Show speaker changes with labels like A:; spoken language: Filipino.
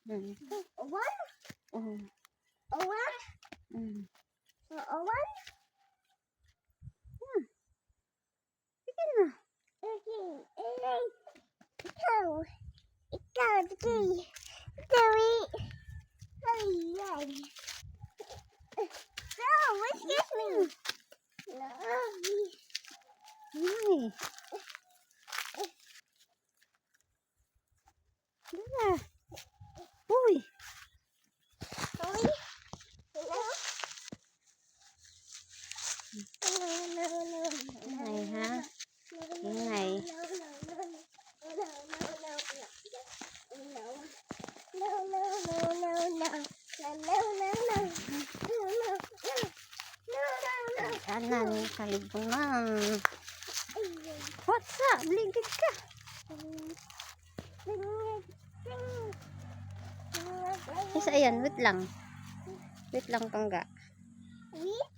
A: Mm.
B: One?
A: Oh.
B: One?
A: Mm.
B: One?
A: Sige na.
B: Ikaw. Ikaw, Ikaw. Ay. No, excuse me. No.
A: Ay. Dala. Uy.
B: Sorry. No. No.
A: Ingay ha. Ingay. Kanan, kalibunan. What's up? Ligid ka. Isa yan, wait lang. Wait lang, pangga.
B: Wait.